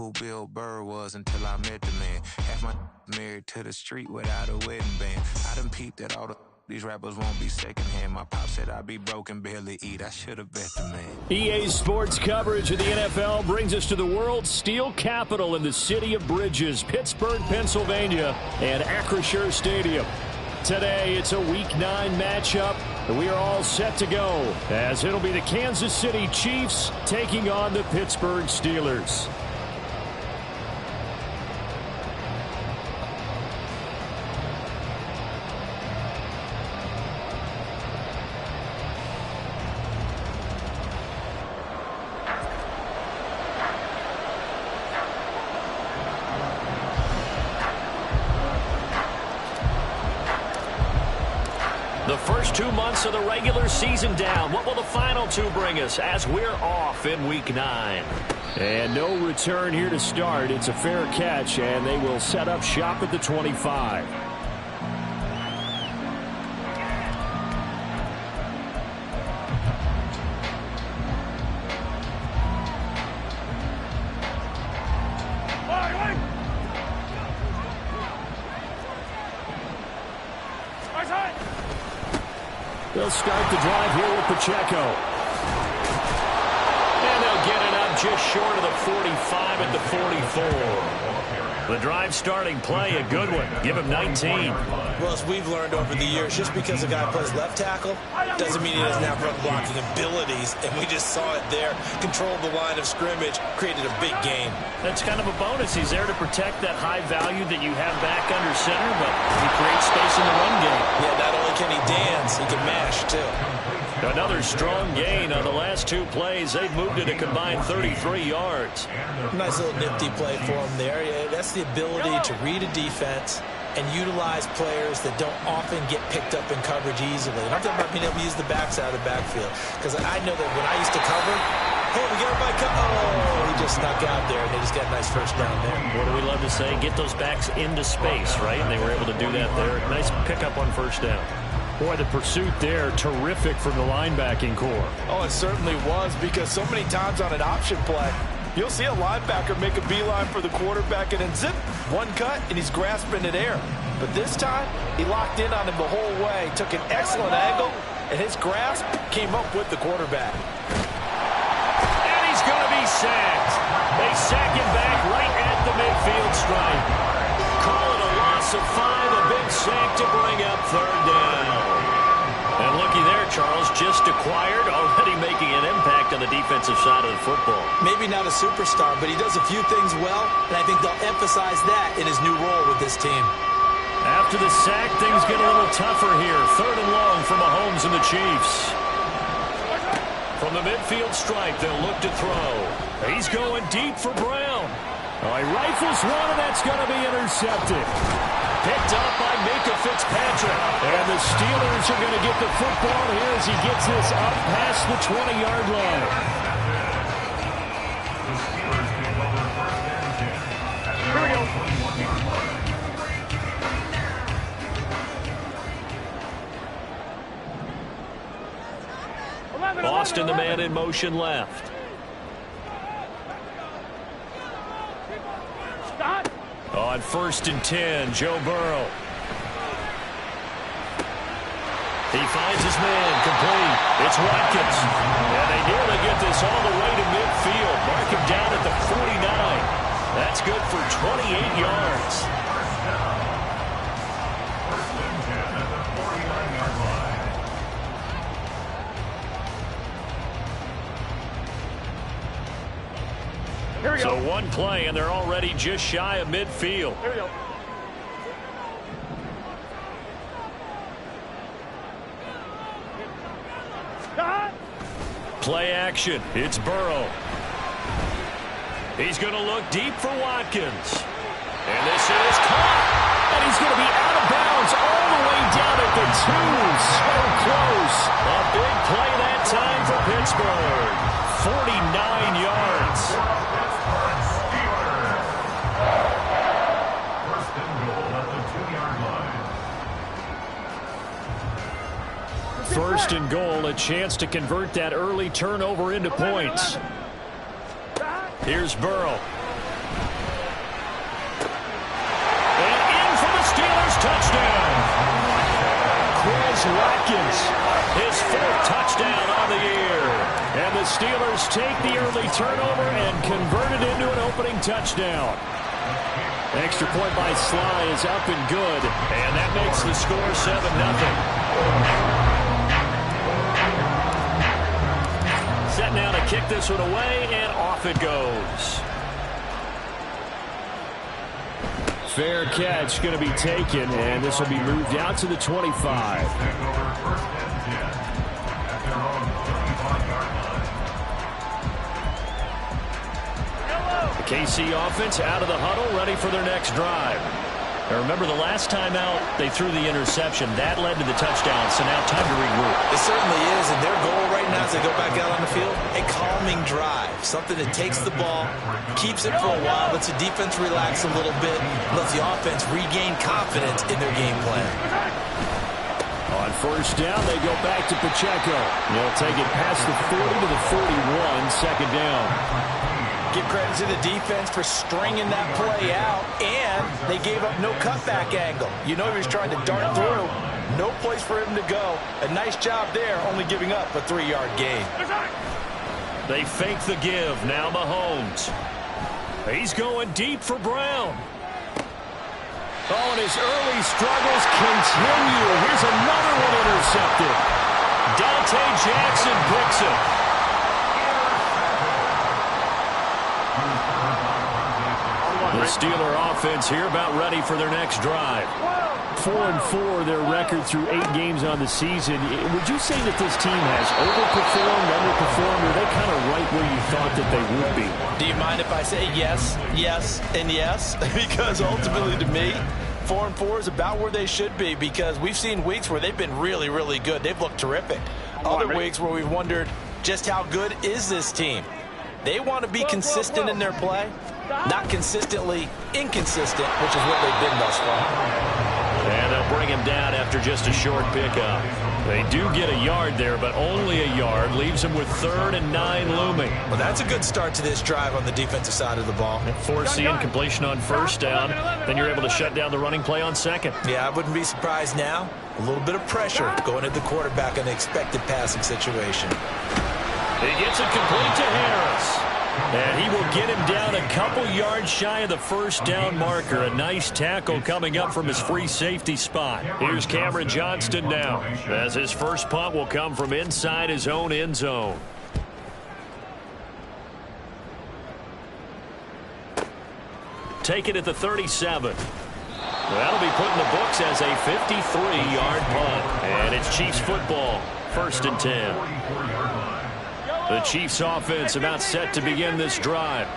who Bill Burr was until I met the man. Half my married to the street without a wedding band. I done peeped that all these rappers won't be secondhand. My pop said I'd be broke and barely eat. I should have bet the man. EA Sports coverage of the NFL brings us to the world's steel capital in the city of bridges, Pittsburgh, Pennsylvania, and Acrisure Stadium. Today, it's a Week 9 matchup, and we are all set to go, as it'll be the Kansas City Chiefs taking on the Pittsburgh Steelers. The first 2 months of the regular season down. What will the final two bring us as we're off in Week 9? And no return here to start. It's a fair catch, and they will set up shop at the 25. They'll start the drive here with Pacheco. And they'll get it up just short of the 45 at the 44. The drive starting play, a good one. Give him 19. Well, as we've learned over the years, just because a guy plays left tackle doesn't mean he doesn't have run blocking abilities. And we just saw it there. Controlled the line of scrimmage, created a big gain. That's kind of a bonus. He's there to protect that high value that you have back under center, but he creates space in the run game. Yeah, not only can he dance, he can mash, too. Another strong gain on the last two plays. They've moved it a combined 33 yards. Nice little nifty play for him there. Yeah, that's the ability to read a defense and utilize players that don't often get picked up in coverage easily. And I'm talking about being able to use the backs out of the backfield. Because I know that when I used to cover, hey, we got my cover. Oh, he just snuck out there, and they just got a nice first down there. What do we love to say? Get those backs into space, right? And they were able to do that there. Nice pickup on first down. Boy, the pursuit there, terrific from the linebacking core. Oh, it certainly was, because so many times on an option play, you'll see a linebacker make a beeline for the quarterback and then zip, one cut, and he's grasping it air. But this time, he locked in on him the whole way, took an excellent angle, and his grasp came up with the quarterback. And he's going to be sacked. They sack him back right at the midfield stripe. Call it a loss of 5, a big sack to bring up third down. And looky there, Charles, just acquired, already making an impact on the defensive side of the football. Maybe not a superstar, but he does a few things well, and I think they'll emphasize that in his new role with this team. After the sack, things get a little tougher here. Third and long for Mahomes and the Chiefs. From the midfield stripe, they'll look to throw. He's going deep for Brown. Oh, he rifles one, and that's going to be intercepted. Picked up by Minka Fitzpatrick. And the Steelers are going to get the football here as he gets this up past the 20-yard line. Here we go. Austin, the man in motion left. On 1st and 10, Joe Burrow. He finds his man, complete. It's Watkins. And they nearly get this all the way to midfield. Mark him down at the 49. That's good for 28 yards. Here we go. So one play, and they're already just shy of midfield. Here we go. Play action. It's Burrow. He's going to look deep for Watkins. And this is caught. And he's going to be out of bounds all the way down at the 2. So close. A big play that time for Pittsburgh. 49 yards. First and goal, a chance to convert that early turnover into points. Here's Burrow. fourth touchdown on the year. And the Steelers take the early turnover and convert it into an opening touchdown. Extra point by Sly is up and good. And that makes the score 7-0. Set now to kick this one away, and off it goes. Fair catch going to be taken, and this will be moved out to the 25. The KC offense out of the huddle, ready for their next drive. Now remember, the last time out, they threw the interception. That led to the touchdown, so now time to regroup. It certainly is, and their goal right now as they go back out on the field, a calming drive. Something that takes the ball, keeps it for a while, lets the defense relax a little bit, lets the offense regain confidence in their game plan. On first down, they go back to Pacheco. They'll take it past the 40 to the 41, second down. Give credit to the defense for stringing that play out, and they gave up no cutback angle. You know he was trying to dart through. No place for him to go. A nice job there, only giving up a 3-yard gain. They fake the give. Now Mahomes. He's going deep for Brown. Oh, and his early struggles continue. Here's another one intercepted. Dante Jackson picks it. The Steeler offense here about ready for their next drive. 4-4, their record through 8 games on the season. Would you say that this team has overperformed, underperformed, or are they kind of right where you thought that they would be? Do you mind if I say yes, yes, and yes? Because ultimately to me, 4-4 is about where they should be, because we've seen weeks where they've been really, really good. They've looked terrific. Other weeks where we've wondered just how good is this team. They want to be consistent in their play. Not consistently inconsistent, which is what they've been thus far. And they'll bring him down after just a short pickup. They do get a yard there, but only a yard. Leaves them with 3rd and 9 looming. Well, that's a good start to this drive on the defensive side of the ball. Force the incompletion on first down. Then you're able to shut down the running play on second. Yeah, I wouldn't be surprised now. A little bit of pressure going at the quarterback in an expected passing situation. He gets it complete to Harris. And he will get him down a couple yards shy of the first down marker. A nice tackle coming up from his free safety spot. Here's Cameron Johnston now, as his first punt will come from inside his own end zone. Take it at the 37. That'll be put in the books as a 53-yard punt. And it's Chiefs football, 1st and 10. The Chiefs offense about set to begin this drive.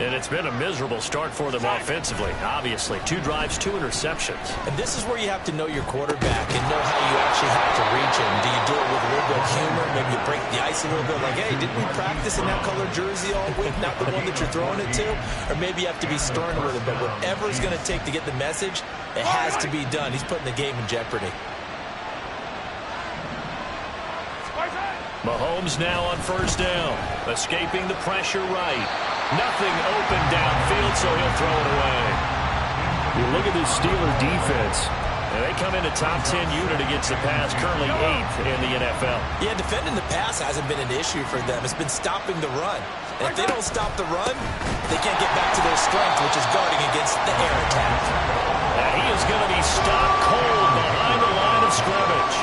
And it's been a miserable start for them offensively, obviously. 2 drives, 2 interceptions. And this is where you have to know your quarterback and know how you actually have to reach him. Do you do it with a little bit of humor? Maybe you break the ice a little bit, like, hey, didn't we practice in that colored jersey all week? Not the one that you're throwing it to? Or maybe you have to be stern with it. But whatever it's going to take to get the message, it has to be done. He's putting the game in jeopardy. Mahomes now on first down, escaping the pressure right. Nothing open downfield, so he'll throw it away. You look at this Steeler defense, and they come into top 10 unit against the pass, currently 8th in the NFL. Yeah, defending the pass hasn't been an issue for them. It's been stopping the run. And if they don't stop the run, they can't get back to their strength, which is guarding against the air attack. And he is going to be stopped cold behind the line of scrimmage.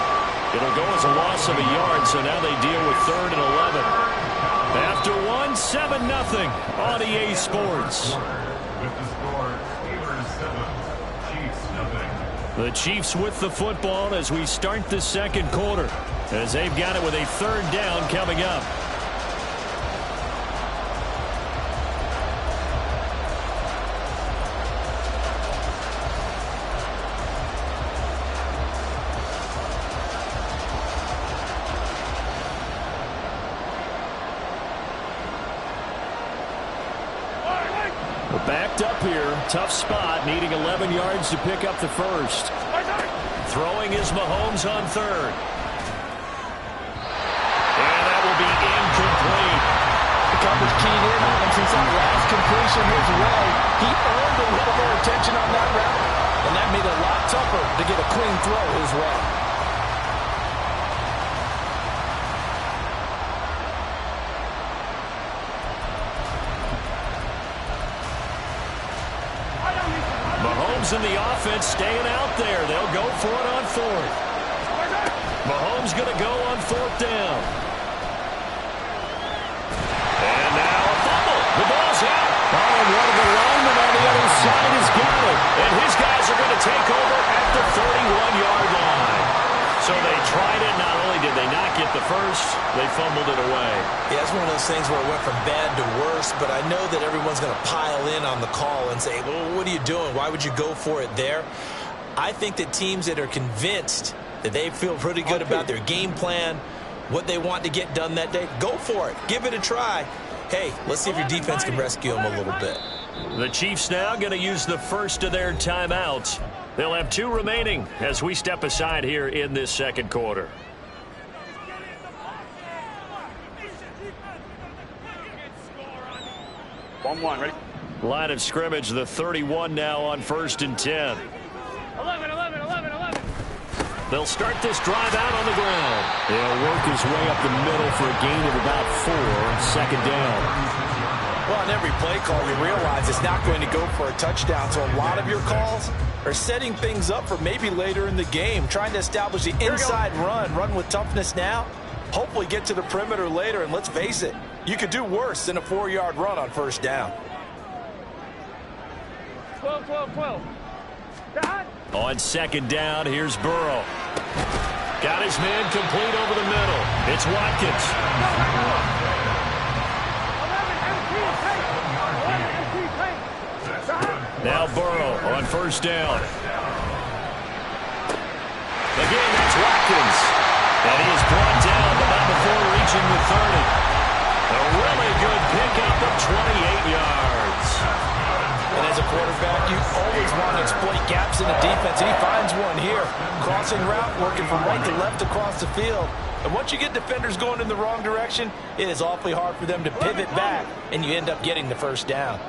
It'll go as a loss of a yard, so now they deal with 3rd and 11. After 1, 7-0 on EA Sports. The Chiefs with the football as we start the second quarter, as they've got it with a 3rd down coming up. Backed up here, tough spot, needing 11 yards to pick up the first. Throwing is Mahomes on 3rd. And that will be incomplete. The coverage keyed in on him since that last completion his way. He earned a little more attention on that route, and that made it a lot tougher to get a clean throw his way. Mahomes and the offense staying out there. They'll go for it on fourth. Mahomes going to go on fourth down. And now a fumble. The ball's out. Oh, and one of the linemen on the other side has got it. And his guys are going to take over at the 31-yard line. So they tried it. Not only did they not get the first, they fumbled it away. Yeah, it's one of those things where it went from bad to worse, but I know that everyone's going to pile in on the call and say, well, what are you doing? Why would you go for it there? I think that teams that are convinced that they feel pretty good about their game plan, what they want to get done that day, go for it. Give it a try. Hey, let's see if your defense can rescue them a little bit. The Chiefs now going to use the first of their timeouts. They'll have 2 remaining as we step aside here in this second quarter. Ready? Line of scrimmage, the 31 now on 1st and 10. 11. They'll start this drive out on the ground. He'll work his way up the middle for a gain of about 4, second down. Well, on every play call, you realize it's not going to go for a touchdown. So a lot of your calls are setting things up for maybe later in the game, trying to establish the inside run with toughness now, hopefully get to the perimeter later. And let's face it, you could do worse than a 4-yard run on first down. 12. On second down, here's Burrow. Got his man complete over the middle. It's Watkins. Now Burrow on first down. Again, that's Watkins. And he is brought down, but not before reaching the 30. A really good pickup of 28 yards. And as a quarterback, you always want to exploit gaps in the defense, and he finds one here. Crossing route, working from right to left across the field. And once you get defenders going in the wrong direction, it is awfully hard for them to pivot back, and you end up getting the first down.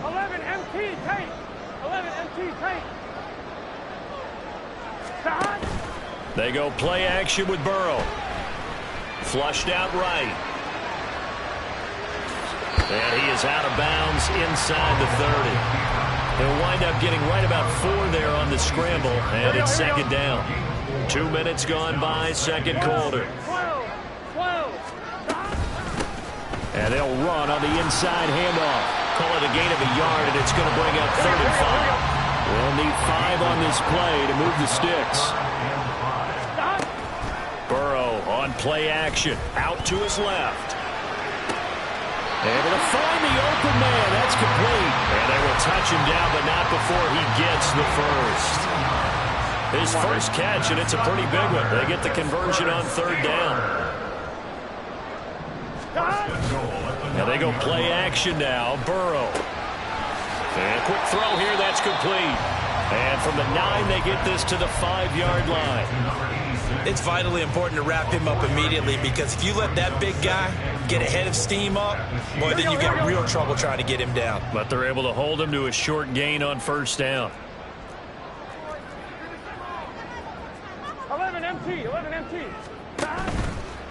11 MT tape. 11 MT tape. Stop. They go play action with Burrow. Flushed out right. And he is out of bounds inside the 30. He'll wind up getting right about 4 there on the scramble, and it's second down. 2 minutes gone by, second quarter. 12. And they'll run on the inside handoff. Call it a gain of a yard, and it's going to bring up 3rd and 5. They'll need 5 on this play to move the sticks. Burrow on play action. Out to his left. Able to find the open man. That's complete. And they will touch him down, but not before he gets the first. His first catch, and it's a pretty big one. They get the conversion on 3rd down. Now they go play action now. Burrow. And a quick throw here. That's complete. And from the 9, they get this to the 5-yard line. It's vitally important to wrap him up immediately, because if you let that big guy get ahead of steam up, boy, then you get real trouble trying to get him down. But they're able to hold him to a short gain on first down. 11 MT.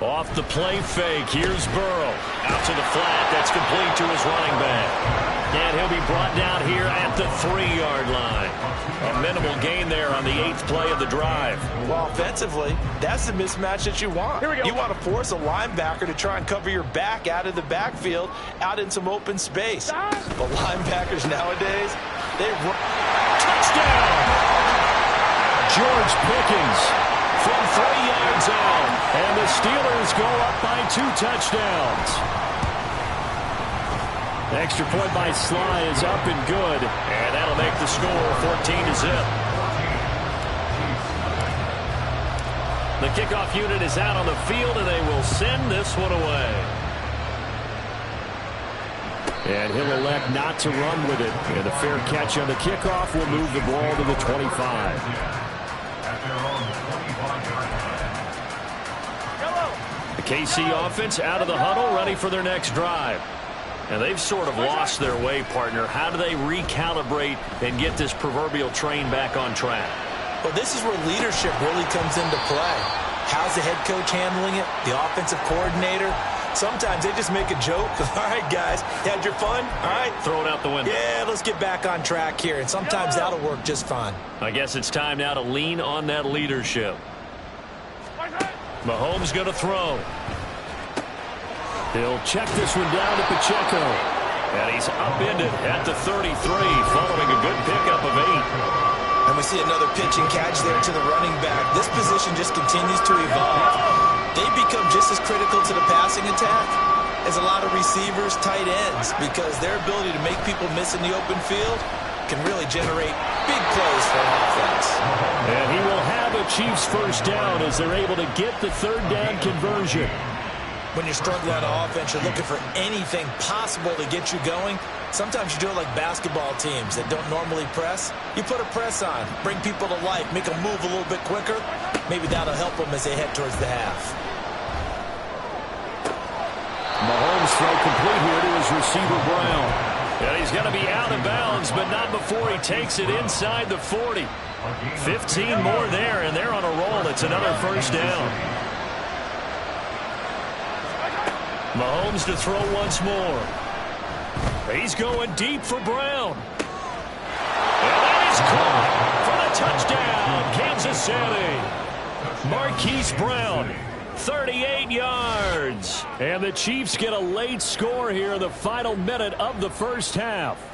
Off the play fake, here's Burrow. Out to the flat, that's complete to his running back. And he'll be brought down here at the 3-yard line. A minimal gain there on the 8th play of the drive. Well, offensively, that's the mismatch that you want. Here we go. You want to force a linebacker to try and cover your back out of the backfield, out in some open space. But linebackers nowadays, they run. Touchdown! George Pickens from 3 yards out. And the Steelers go up by 2 touchdowns. The extra point by Sly is up and good. And that'll make the score 14-0. The kickoff unit is out on the field, and they will send this one away. And he'll elect not to run with it. And the fair catch on the kickoff will move the ball to the 25. The KC offense out of the huddle, ready for their next drive. And they've sort of lost their way, partner. How do they recalibrate and get this proverbial train back on track? Well, this is where leadership really comes into play. How's the head coach handling it? The offensive coordinator? Sometimes they just make a joke. All right, guys, you had your fun? All right. Throw it out the window. Yeah, let's get back on track here. And sometimes that'll work just fine. I guess it's time now to lean on that leadership. Mahomes going to throw. He'll check this one down to Pacheco. And he's upended at the 33, following a good pickup of 8. And we see another pitch and catch there to the running back. This position just continues to evolve. They become just as critical to the passing attack as a lot of receivers, tight ends, because their ability to make people miss in the open field can really generate big plays for an offense. And he will have a Chiefs first down as they're able to get the third down conversion. When you're struggling on offense, you're looking for anything possible to get you going. Sometimes you do it like basketball teams that don't normally press. You put a press on, bring people to life, make them move a little bit quicker. Maybe that'll help them as they head towards the half. Mahomes throw complete here to his receiver, Brown. And he's going to be out of bounds, but not before he takes it inside the 40. 15 more there, and they're on a roll. It's another first down. Mahomes to throw once more. He's going deep for Brown. And that is caught for the touchdown, Kansas City. Marquise Brown, 38 yards. And the Chiefs get a late score here in the final minute of the first half.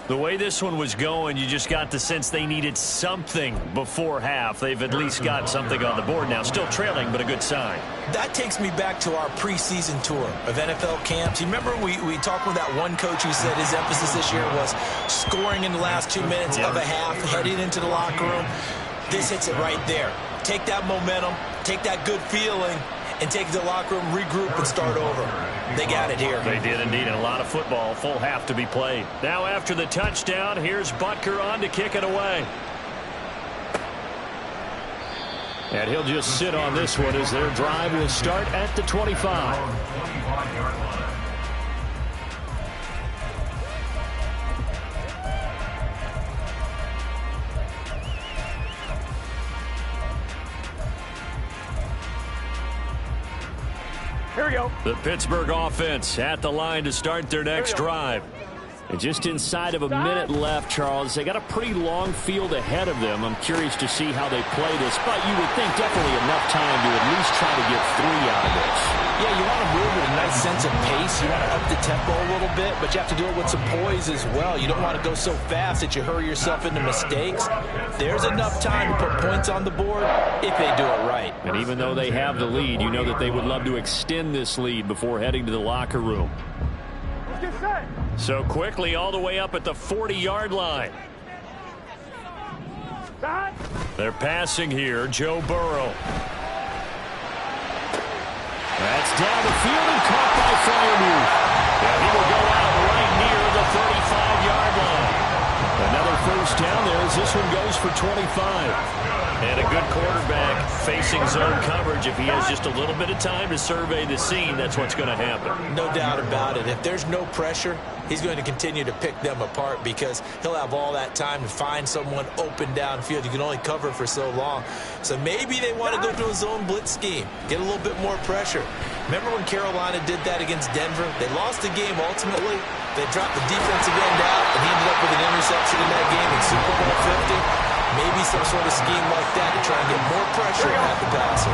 The way this one was going, you just got the sense they needed something before half. They've at least got something on the board now. Still trailing, but a good sign. That takes me back to our preseason tour of NFL camps. You remember we talked with that one coach who said his emphasis this year was scoring in the last 2 minutes of a half, heading into the locker room. This hits it right there. Take that momentum, take that good feeling, and take it to the locker room, regroup, and start over. They got it here. They did indeed, and a lot of football, full half to be played. Now after the touchdown, here's Butker on to kick it away. And he'll just sit on this one as their drive will start at the 25. Here we go. The Pittsburgh offense at the line to start their next drive. And just inside of a minute left, Charles, they got a pretty long field ahead of them. I'm curious to see how they play this, but you would think definitely enough time to at least try to get 3 out of this. Yeah, you want to move with a nice sense of pace. You want to up the tempo a little bit, but you have to do it with some poise as well. You don't want to go so fast that you hurry yourself into mistakes. There's enough time to put points on the board if they do it right. And even though they have the lead, you know that they would love to extend this lead before heading to the locker room. Let's get set. So quickly all the way up at the 40-yard line. Stop. They're passing here, Joe Burrow. That's down the field and caught by Freiermuth. And he will go out right near the 35-yard line. Another first down there as this one goes for 25. And a good quarterback facing zone coverage. If he has just a little bit of time to survey the scene, that's what's going to happen. No doubt about it. If there's no pressure, he's going to continue to pick them apart because he'll have all that time to find someone open downfield. You can only cover for so long. So maybe they want to go to a zone blitz scheme, get a little bit more pressure. Remember when Carolina did that against Denver? They lost the game ultimately. They dropped the defensive end out, and he ended up with an interception in that game in Super Bowl 50. Maybe some sort of scheme like that to try and get more pressure at the passer.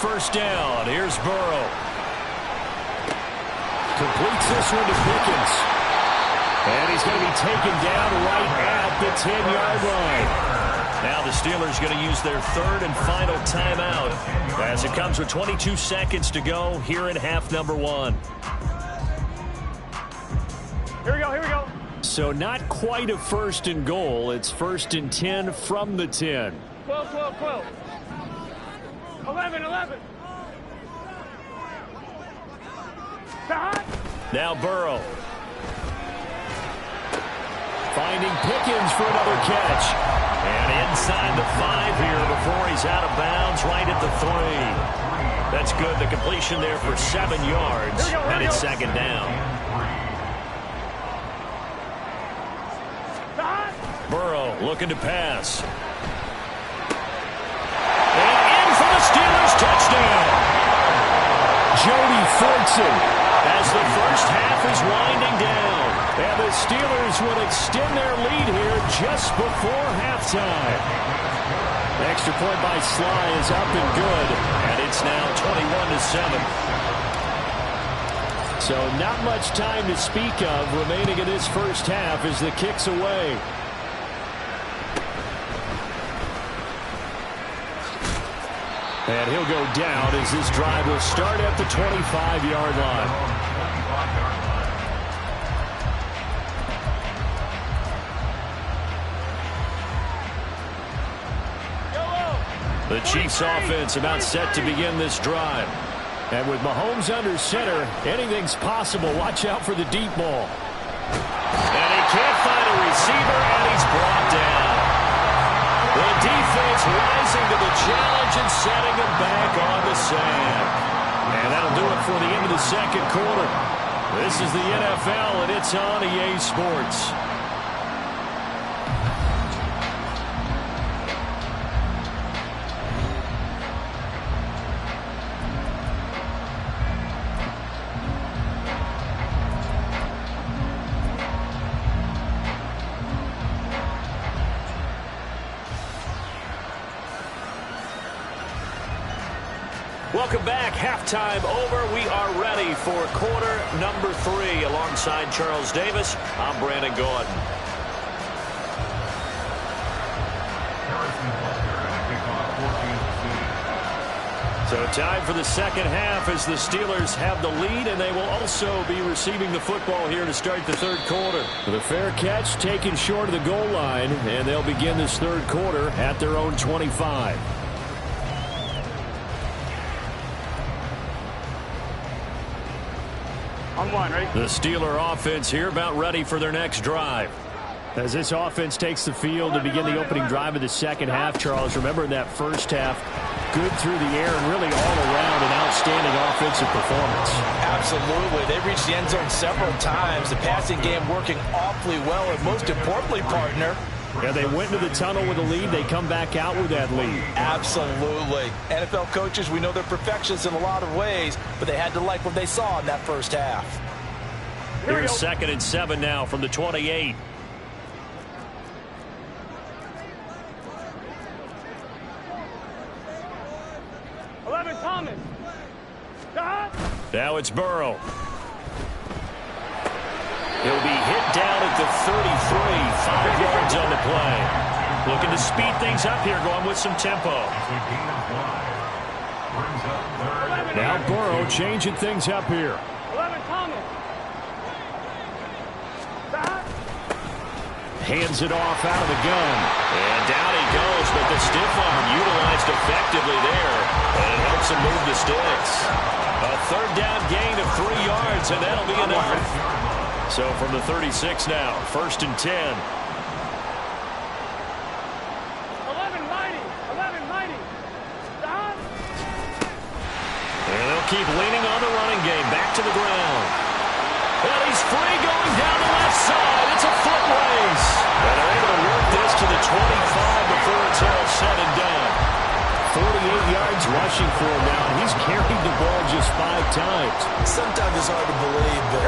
First down. Here's Burrow. Completes this one to Pickens. And he's going to be taken down right at the 10-yard line. Now the Steelers going to use their third and final timeout as it comes with 22 seconds to go here in half number 1. Here we go, here we go. So not quite a first and goal. It's first and 10 from the 10. 12, 12, 12. 11, 11. Stop. Now Burrow. Finding Pickens for another catch. And inside the 5 here before he's out of bounds right at the 3. That's good. The completion there for 7 yards. And it's second down. Burrow looking to pass. touchdown. Jody Fortson as the first half is winding down. And the Steelers will extend their lead here just before halftime. Extra point by Sly is up and good. And it's now 21-7. So not much time to speak of remaining in this first half as the kick's away. And he'll go down as this drive will start at the 25-yard line. The Chiefs offense about set to begin this drive. And with Mahomes under center, anything's possible. Watch out for the deep ball. And he can't find a receiver, and he's brought down. The defense rising to the challenge and setting him back on the sand. And that'll do it for the end of the second quarter. This is the NFL, and it's on EA Sports. Welcome back. Halftime over. We are ready for quarter number 3. Alongside Charles Davis, I'm Brandon Gordon. So time for the second half as the Steelers have the lead, and they will also be receiving the football here to start the third quarter. The fair catch taken short of the goal line, and they'll begin this third quarter at their own 25. On one, ready? The Steeler offense here about ready for their next drive. As this offense takes the field to begin the opening drive of the second half, Charles, remember in that first half, good through the air and really all around an outstanding offensive performance. Absolutely. They reached the end zone several times. The passing game working awfully well, and most importantly, partner, yeah, they went into the tunnel with a lead. They come back out with that lead. Absolutely. NFL coaches, we know they're perfectionists in a lot of ways, but they had to like what they saw in that first half. Here's 2nd and 7 now from the 28. Thomas. Now it's Burrow. He'll be hit down at the 33, 5 yards on the play. Looking to speed things up here, going with some tempo. Now Burrow changing things up here. 11 Thomas. Hands it off out of the gun. And down he goes, but the stiff arm utilized effectively there. And it helps him move the sticks. A third down gain of 3 yards, and that'll be enough. So from the 36 now, 1st and 10. 11 mighty. 11 mighty. And they'll keep leaning on the running game. Back to the ground. And he's free going down the left side. It's a foot race. And they're able to work this to the 25 before it's all said and done. 48 yards rushing for him now. He's carried the ball just 5 times. Sometimes it's hard to believe, but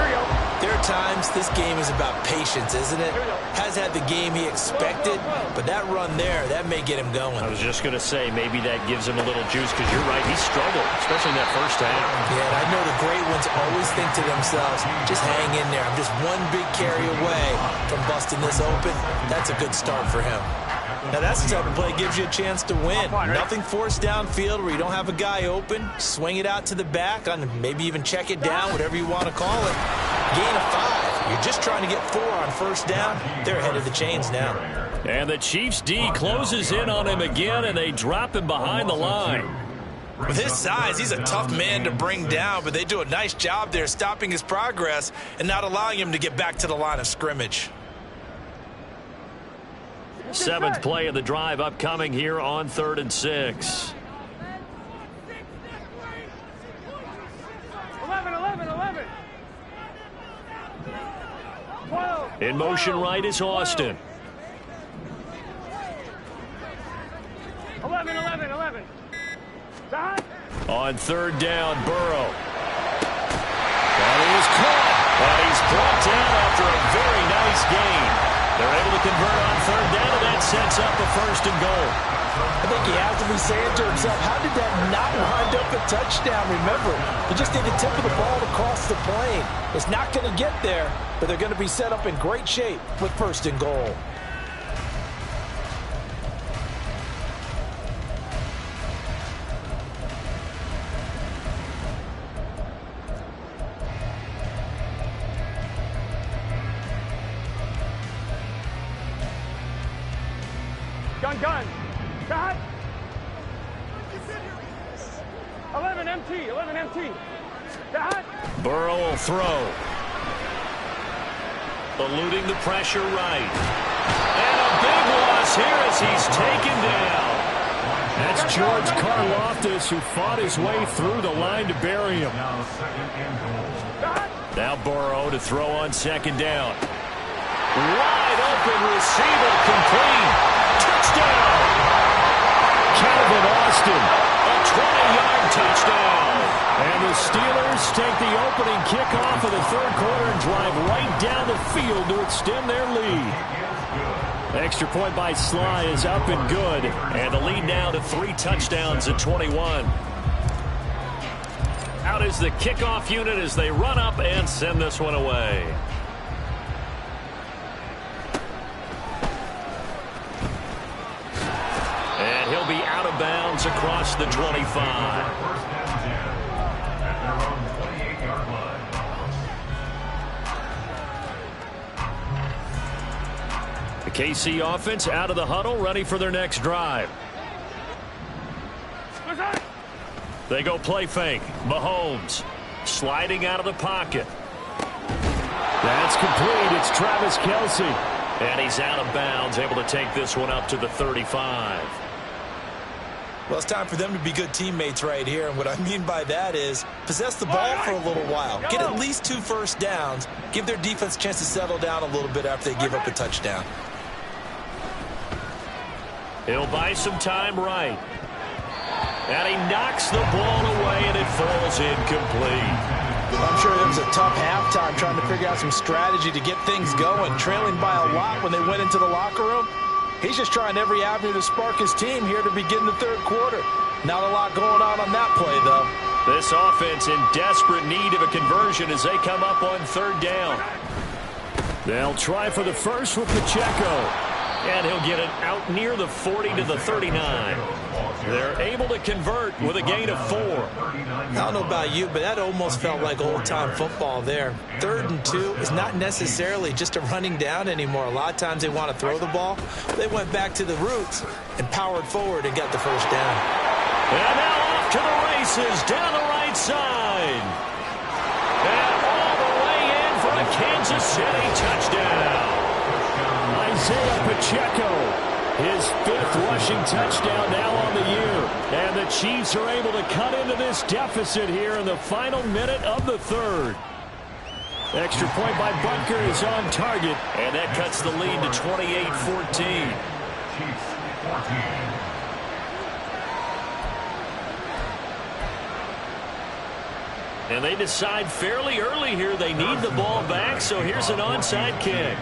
there are times this game is about patience, isn't it? Has had the game he expected, but that run there, that may get him going. I was just going to say, maybe that gives him a little juice, because you're right, he struggled, especially in that first half. Yeah, and I know the great ones always think to themselves, just hang in there. I'm just one big carry away from busting this open. That's a good start for him. Now, that's the type of play that gives you a chance to win. Nothing forced downfield where you don't have a guy open. Swing it out to the back, on maybe even check it down, whatever you want to call it. Gain of 5. You're just trying to get 4 on first down. They're ahead of the chains now. And the Chiefs' D closes in on him again, and they drop him behind the line. With his size, he's a tough man to bring down, but they do a nice job there stopping his progress and not allowing him to get back to the line of scrimmage. 7th play of the drive upcoming here on 3rd and 6. 11. 12. In motion right is Austin. 11. On third down, Burrow. And he is caught. And he's brought down after a very nice gain. They're able to convert on third down, and that sets up a 1st and goal. I think he has to be saying to himself, how did that not wind up a touchdown? Remember, he just did the tip of the ball across the plane. It's not going to get there, but they're going to be set up in great shape with 1st and goal. Gun. Shot. 11 MT. Shot. Burrow will throw. Eluding the pressure right. And a big loss here as he's taken down. That's George Karlaftis, who fought his way through the line to bury him. Now Burrow to throw on 2nd down. Wide open receiver, complete. Touchdown! Calvin Austin, a 20-yard touchdown. And the Steelers take the opening kickoff of the 3rd quarter and drive right down the field to extend their lead. Extra point by Sly is up and good. And the lead now to 3 touchdowns at 21. Out is the kickoff unit as they run up and send this one away. He'll be out of bounds across the 25. The KC offense out of the huddle, ready for their next drive. They go play fake. Mahomes sliding out of the pocket. That's complete. It's Travis Kelce. And he's out of bounds, able to take this one up to the 35. Well, it's time for them to be good teammates right here. And what I mean by that is possess the ball for a little while. Get at least 2 first downs. Give their defense a chance to settle down a little bit after they give up a touchdown. He'll buy some time right. And he knocks the ball away, and it falls incomplete. I'm sure there was a tough halftime trying to figure out some strategy to get things going. Trailing by a lot when they went into the locker room. He's just trying every avenue to spark his team here to begin the 3rd quarter. Not a lot going on that play, though. This offense in desperate need of a conversion as they come up on 3rd down. They'll try for the first with Pacheco. And he'll get it out near the 40 to the 39. They're able to convert with a gain of 4. I don't know about you, but that almost felt like old-time football there. 3rd and 2 is not necessarily just a running down anymore. A lot of times they want to throw the ball. They went back to the roots and powered forward and got the 1st down. And now off to the races down the right side. And all the way in for a Kansas City touchdown. Isaiah Pacheco. His 5th rushing touchdown now on the year. And the Chiefs are able to cut into this deficit here in the final minute of the 3rd. Extra point by Butker is on target. And that cuts the lead to 28-14. And they decide fairly early here they need the ball back, so here's an onside kick.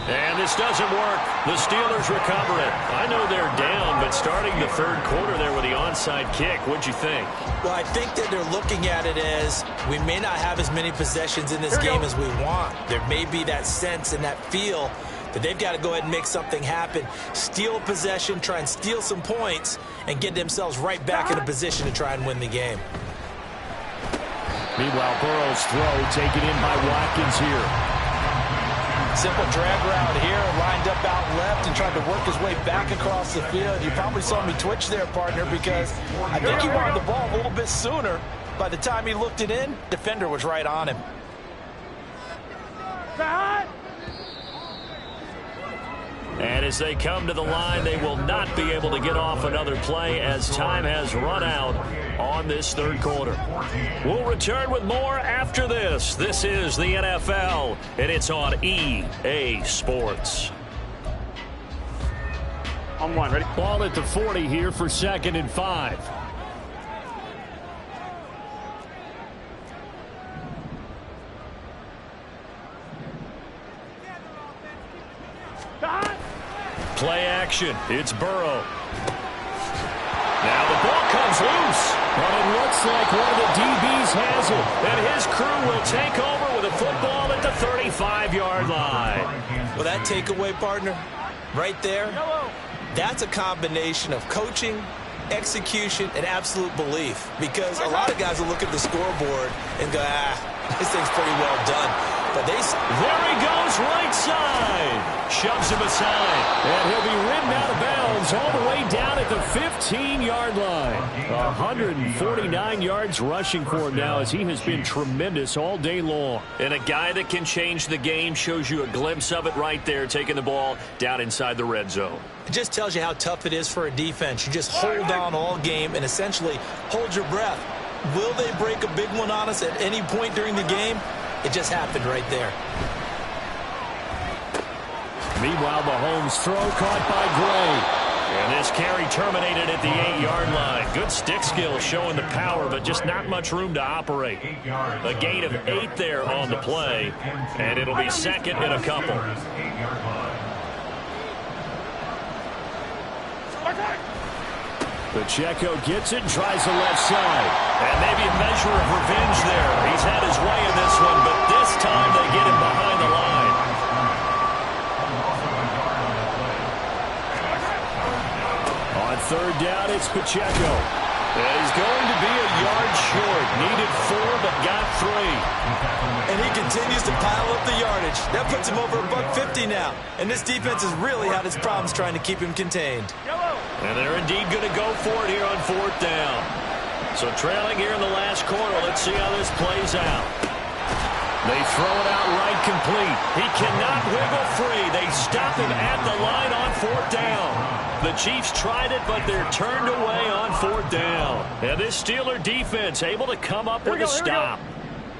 And this doesn't work. The Steelers recover it. I know they're down, but starting the 3rd quarter there with the onside kick, what'd you think? Well, I think that they're looking at it as we may not have as many possessions in this game as we want. There may be that sense and that feel that they've got to go ahead and make something happen, steal possession, try and steal some points, and get themselves right back in a position to try and win the game. Meanwhile, Burrow's throw taken in by Watkins here. Simple drag route here, lined up out left and tried to work his way back across the field. You probably saw me twitch there, partner, because I think he wanted the ball a little bit sooner. By the time he looked it in, defender was right on him. And as they come to the line, they will not be able to get off another play as time has run out on this third quarter. We'll return with more after this. This is the NFL, and it's on EA Sports. On one, ready? Ball at the 40 here for 2nd and 5. Play action. It's Burrow. Now the ball comes loose. But it looks like one of the DBs has it. And his crew will take over with a football at the 35-yard line. Well, that takeaway, partner, right there, that's a combination of coaching, execution, and absolute belief. Because a lot of guys will look at the scoreboard and go, this thing's pretty well done. But there he goes, right side. Shoves him aside. And he'll be ridden out of bounds all the way down at the 15-yard line. 149 yards rushing for him now as he has been tremendous all day long. And a guy that can change the game, shows you a glimpse of it right there, taking the ball down inside the red zone. It just tells you how tough it is for a defense. You just hold on all game and essentially hold your breath. Will they break a big one on us at any point during the game? It just happened right there. Meanwhile, Mahomes' throw caught by Gray. And this carry terminated at the 8-yard line. Good stick skill showing the power, but just not much room to operate. A gain of 8 there on the play, and it'll be 2nd and a couple. Pacheco gets it and tries the left side. And maybe a measure of revenge there. He's had his way in this one, but this time they get him behind the line. On 3rd down, it's Pacheco. And he's going to be a yard short. Needed 4, but got 3. And he continues to pile up the yardage. That puts him over $150 now. And this defense has really had its problems trying to keep him contained. And they're indeed going to go for it here on 4th down. So trailing here in the last quarter. Let's see how this plays out. They throw it out right complete. He cannot wiggle free. They stop him at the line on 4th down. The Chiefs tried it, but they're turned away on 4th down. And this Steeler defense able to come up with a stop.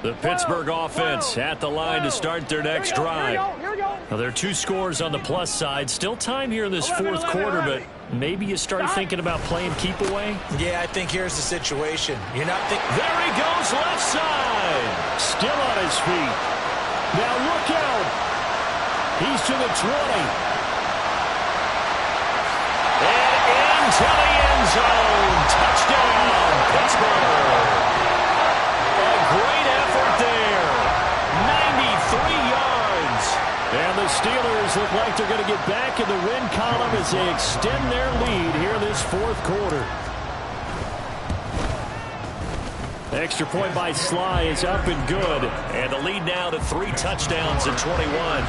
The Pittsburgh offense at the line to start their next drive. Now, there are 2 scores on the plus side. Still time here in this 4th quarter, but maybe you start thinking about playing keep away? Yeah, I think here's the situation. You're not thinking. There he goes, left side. Still on his feet. Now look out. He's to the 20. And into the end zone. Touchdown, Pittsburgh. A great effort there. 93 yards. And the Steelers look like they're going to get back in the win column as they extend their lead here in this 4th quarter. Extra point by Sly is up and good. And the lead now to 3 touchdowns and 21.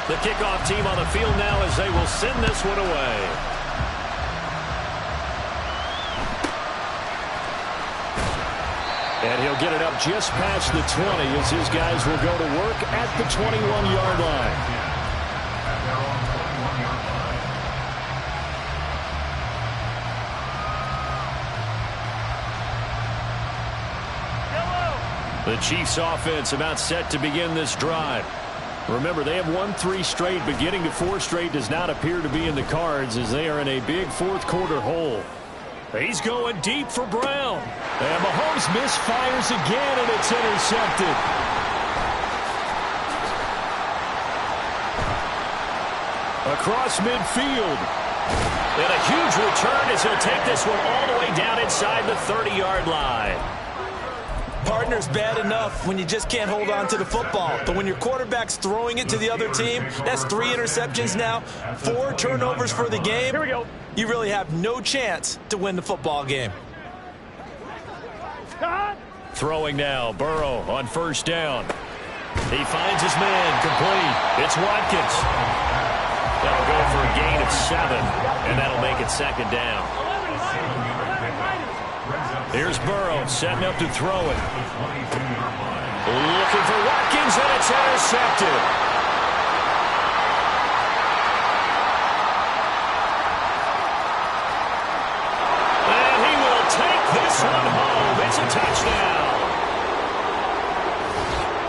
The kickoff team on the field now as they will send this one away. And he'll get it up just past the 20 as his guys will go to work at the 21-yard line. The Chiefs offense about set to begin this drive. Remember, they have won 3 straight, but getting to 4 straight does not appear to be in the cards as they are in a big 4th quarter hole. He's going deep for Brown. And Mahomes misfires again, and it's intercepted. Across midfield. And a huge return as he'll take this one all the way down inside the 30-yard line. Partner's bad enough when you just can't hold on to the football. But when your quarterback's throwing it to the other team, that's 3 interceptions now, 4 turnovers for the game. Here we go. You really have no chance to win the football game. Throwing now, Burrow on 1st down. He finds his man, complete. It's Watkins. That'll go for a gain of 7, and that'll make it 2nd down. Here's Burrow setting up to throw it. Looking for Watkins, and it's intercepted. And he will take this one home. It's a touchdown.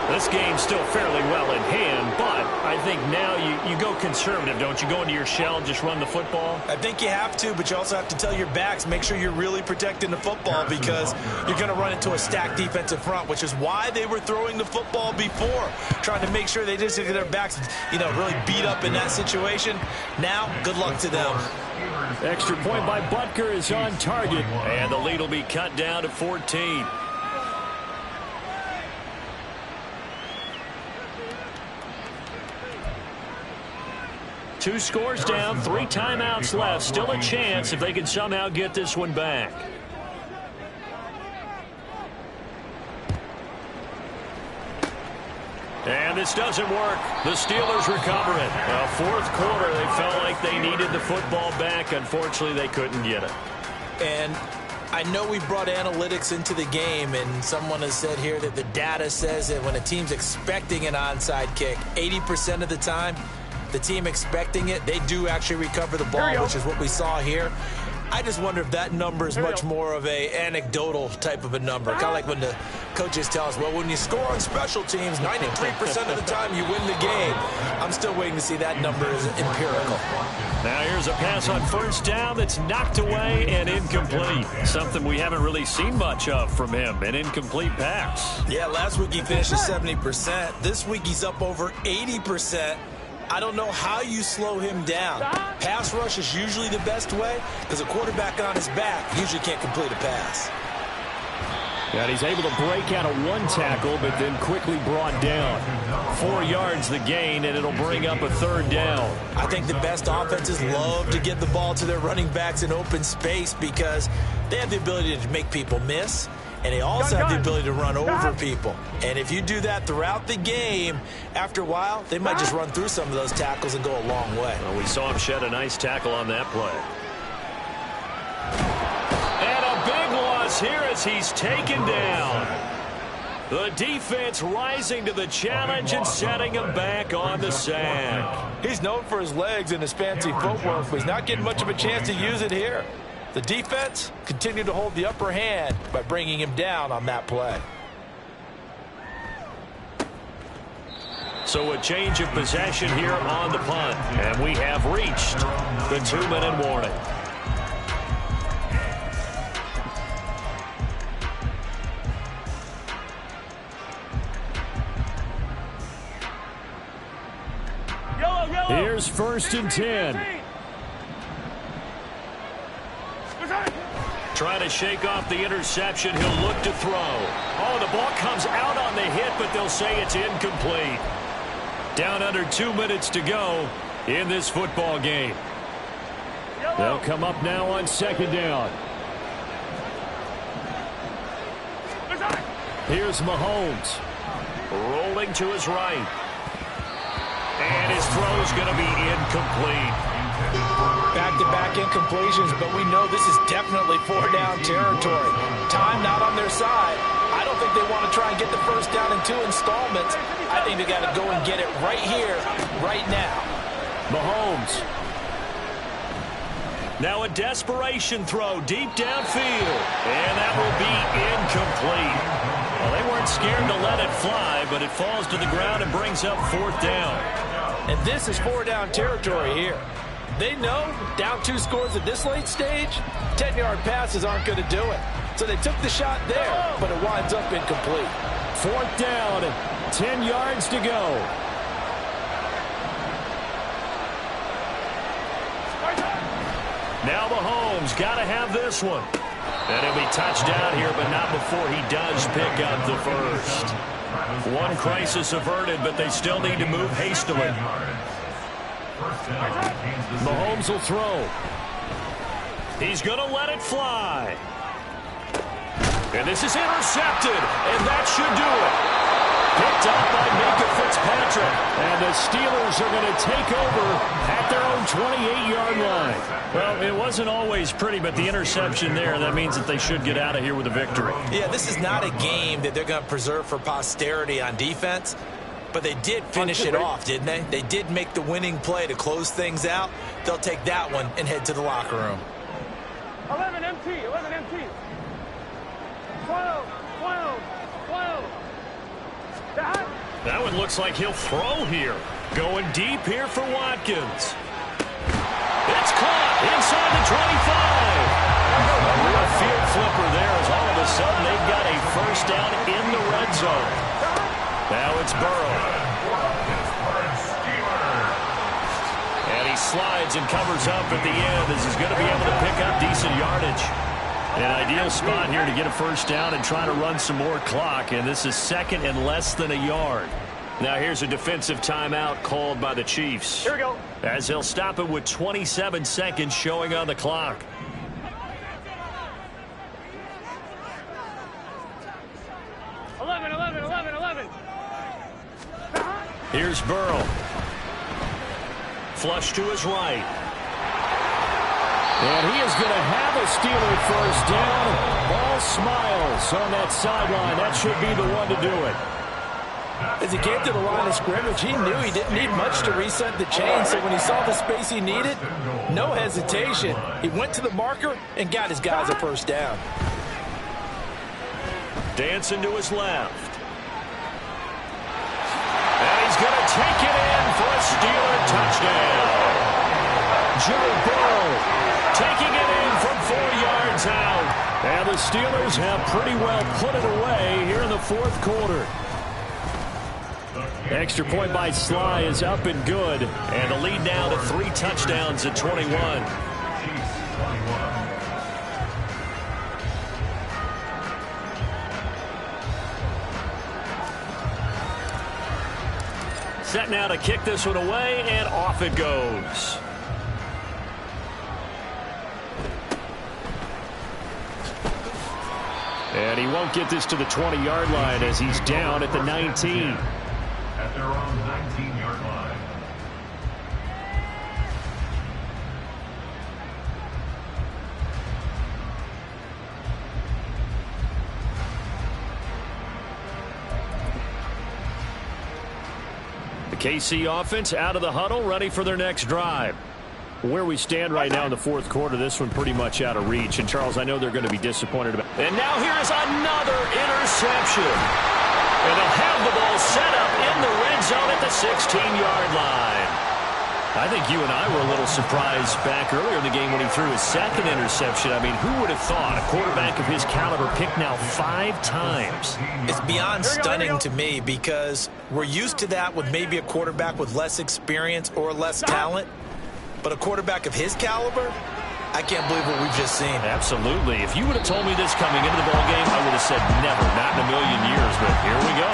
This game's still fairly well in hand, but I think now you go conservative, don't you? Go into your shell and just run the football? I think you have to, but you also have to tell your backs, make sure you're really protecting the football because you're going to run into a stacked defensive front, which is why they were throwing the football before, trying to make sure they just get their backs, really beat up in that situation. Now, good luck to them. Extra point by Butker is on target, and the lead will be cut down to 14. Two scores down, 3 timeouts left. Still a chance if they can somehow get this one back. And this doesn't work. The Steelers recover it. Fourth quarter, they felt like they needed the football back. Unfortunately, they couldn't get it. And I know we brought analytics into the game, and someone has said here that the data says that when a team's expecting an onside kick, 80% of the time, the team expecting it, they do actually recover the ball, which is what we saw here. I just wonder if that number is much more of a anecdotal type of a number. Kind of like when the coaches tell us, well, when you score on special teams, 93% of the time you win the game. I'm still waiting to see that number is empirical. Now here's a pass on first down that's knocked away and incomplete. Something we haven't really seen much of from him, an incomplete pass. Yeah, last week he finished at 70%. This week he's up over 80%. I don't know how you slow him down. Pass rush is usually the best way because a quarterback on his back usually can't complete a pass. And he's able to break out of one tackle, but then quickly brought down. 4 yards the gain, and it'll bring up a third down. I think the best offenses love to get the ball to their running backs in open space because they have the ability to make people miss. And they also have the ability to run over people. And if you do that throughout the game, after a while, they might just run through some of those tackles and go a long way. Well, we saw him shed a nice tackle on that play. And a big loss here as he's taken down. The defense rising to the challenge and setting him back on the sack. He's known for his legs and his fancy footwork, but he's not getting much of a chance to use it here. The defense continued to hold the upper hand by bringing him down on that play. So a change of possession here on the punt. And we have reached the 2-minute warning. Here's 1st and 10. Trying to shake off the interception. He'll look to throw. Oh, the ball comes out on the hit, but they'll say it's incomplete. Down under 2 minutes to go in this football game. They'll come up now on 2nd down. Here's Mahomes. Rolling to his right. And his throw's going to be incomplete. Back-to-back incompletions, but we know this is definitely 4-down territory. Time not on their side. I don't think they want to try and get the first down in 2 installments. I think they got to go and get it right here, right now. Mahomes. Now a desperation throw deep downfield. And that will be incomplete. Well, they weren't scared to let it fly, but it falls to the ground and brings up 4th down. And this is 4-down territory here. They know down 2 scores at this late stage, 10-yard passes aren't going to do it. So they took the shot there, but it winds up incomplete. 4th down, 10 yards to go. Now Mahomes got to have this one. And he'll be touchdown here, but not before he does pick up the first. One crisis averted, but they still need to move hastily. Mahomes will throw. He's going to let it fly. And this is intercepted, and that should do it. Picked up by Minka Fitzpatrick. And the Steelers are going to take over at their own 28-yard line. Well, it wasn't always pretty, but the interception there, that means that they should get out of here with a victory. Yeah, this is not a game that they're going to preserve for posterity on defense, but they did finish it off, didn't they? They did make the winning play to close things out. They'll take that one and head to the locker room. 11 MT, 11 MT. 12, 12, 12. That one looks like he'll throw here. Going deep here for Watkins. It's caught inside the 25. A real field flipper there as all of a sudden they've got a first down in the red zone. Now it's Burrow. And he slides and covers up at the end as he's going to be able to pick up decent yardage. An ideal spot here to get a first down and try to run some more clock, and this is second and less than a yard. Now here's a defensive timeout called by the Chiefs. Here we go. As they'll stop it with 27 seconds showing on the clock. Eleven. Here's Burrow. Flush to his right. And he is going to have a Steeler first down. Ball smiles on that sideline. That should be the one to do it. As he came to the line of scrimmage, he knew he didn't need much to reset the chain. So when he saw the space he needed, no hesitation. He went to the marker and got his guys a first down. Dancing to his left. And he's going to take it in for a Steeler touchdown. Joe Burrow taking it in from 4 yards out. And the Steelers have pretty well put it away here in the fourth quarter. Extra point by Sly is up and good. And the lead now to 3 touchdowns at 21. Set now to kick this one away, and off it goes. And he won't get this to the 20-yard line as he's down at the 19. At their own 19-yard line. The KC offense out of the huddle, ready for their next drive. Where we stand right now in the fourth quarter, this one pretty much out of reach. And, Charles, I know they're going to be disappointed about it. And now here is another interception. And they'll have the ball set up in the red zone at the 16-yard line. I think you and I were a little surprised back earlier in the game when he threw his second interception. I mean, who would have thought a quarterback of his caliber picked now 5 times? It's beyond stunning to me because we're used to that with maybe a quarterback with less experience or less talent. But a quarterback of his caliber, I can't believe what we've just seen. Absolutely. If you would have told me this coming into the ballgame, I would have said never, not in a million years. But here we go.